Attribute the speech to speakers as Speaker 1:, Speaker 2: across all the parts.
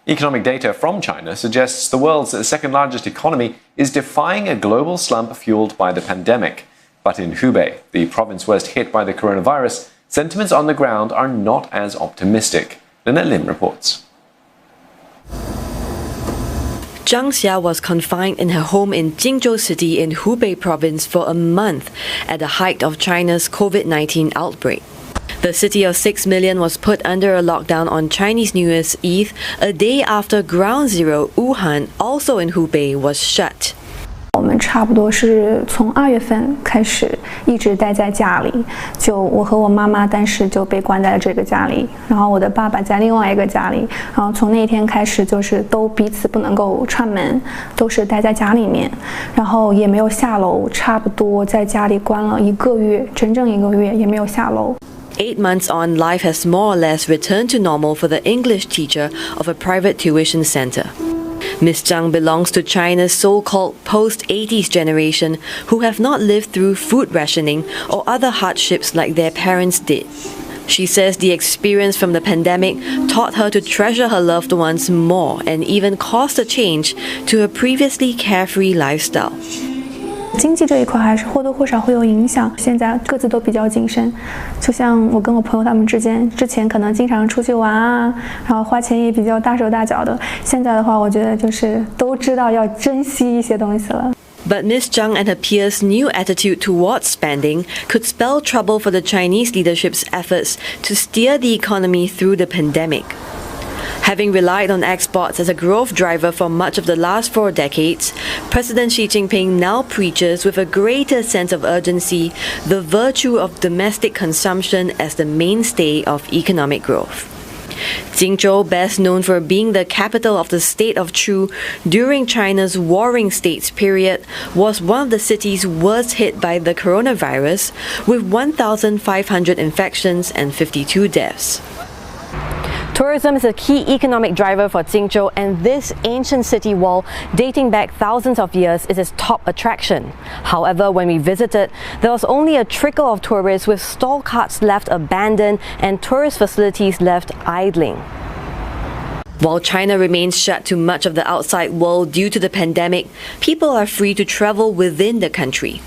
Speaker 1: Economic data from China suggests the world's second largest economy is defying a global slump fueled by the pandemic. But in Hubei, the province worst hit by the coronavirus, sentiments on the ground are not as optimistic. Lynette Lim reports.
Speaker 2: Zhang Xia was confined in her home in Jingzhou City in Hubei province for a month at the height of China's COVID-19 outbreak. The city of 6 million was put under a lockdown on Chinese New Year's Eve, a day after Ground Zero Wuhan, also in Hubei, was shut.
Speaker 3: 我们差不多是从2月份开始一直待在家里，就我和我妈妈当时就被关在了这个家里，然后我的爸爸在另外一个家里，然后从那天开始就是都彼此不能够串门，都是待在家里面，然后也没有下楼，差不多在家里关了1个月，整整1个月也没有下楼。
Speaker 2: 8 months on, life has more or less returned to normal for the English teacher of a private tuition center. Ms. Zhang belongs to China's so-called post-80s generation who have not lived through food rationing or other hardships like their parents did. She says the experience from the pandemic taught her to treasure her loved ones more and even caused a change to her previously carefree lifestyle.
Speaker 3: 经济这一块还是或多或少会有影响，现在各自都比较谨慎。就像我跟我朋友他们之前可能经常出去玩啊，然后花钱也比较大手大脚的。现在的话，我觉得就是都知道要珍惜一些东西了。
Speaker 2: But Ms. Zhang and her peers' new attitude towards spending could spell trouble for the Chinese leadership's efforts to steer the economy through the pandemic. Having relied on exports as a growth driver for much of the last 4 decades, President Xi Jinping now preaches with a greater sense of urgency the virtue of domestic consumption as the mainstay of economic growth. Jingzhou, best known for being the capital of the state of Chu during China's warring states period, was one of the cities worst hit by the coronavirus, with 1,500 infections and 52 deaths. Tourism is a key economic driver for Jingzhou, and this ancient city wall, dating back thousands of years, is its top attraction. However, when we visited, there was only a trickle of tourists, with stall carts left abandoned and tourist facilities left idling. While China remains shut to much of the outside world due to the pandemic, people are free to travel within the country.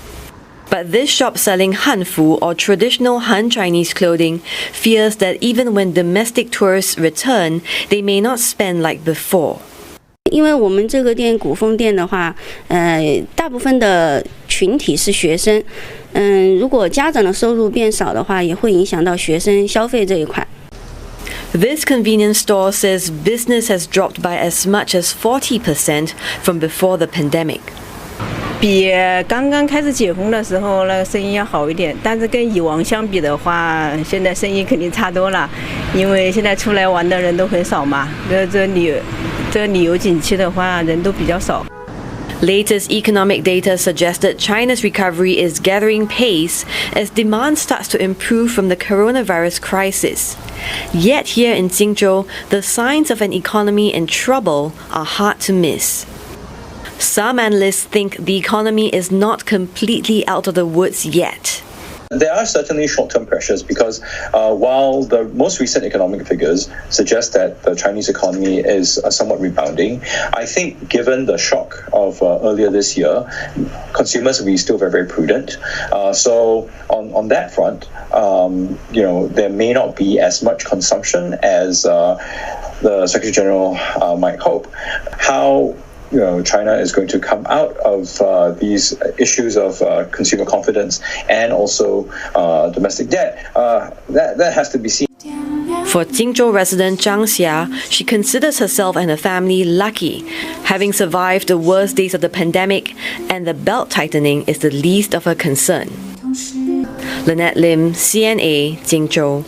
Speaker 2: But this shop selling Hanfu, or traditional Han Chinese clothing, fears that even when domestic tourists return, they may not spend like before.
Speaker 4: 因为我们这个店古风店的话，大部分的群体是学生，如果家长的收入变少的话，也会影响到学生消费这一块。
Speaker 2: This convenience store says business has dropped by as much as 40% from before the pandemic.
Speaker 5: 比刚刚开始解封的时候，那个生意要好一点，但是跟以往相比的话，现在生意肯定差多了，因为现在出来玩的人都很少嘛。这旅游景区的话，人都比较少。
Speaker 2: Latest economic data suggested China's recovery is gathering pace as demand starts to improve from the coronavirus crisis. Yet here in Jingzhou, the signs of an economy in trouble are hard to miss. Some analysts think the economy is not completely out of the woods yet.
Speaker 6: There are certainly short-term pressures because while the most recent economic figures suggest that the Chinese economy is somewhat rebounding, I think given the shock of earlier this year, consumers will be still very, very prudent. So on that front, there may not be as much consumption as the Secretary General might hope. How China is going to come out of these issues of consumer confidence and also domestic debt. That has to be seen.
Speaker 2: For Jingzhou resident Zhang Xia, she considers herself and her family lucky, having survived the worst days of the pandemic, and the belt tightening is the least of her concern. Lynette Lim, CNA, Jingzhou.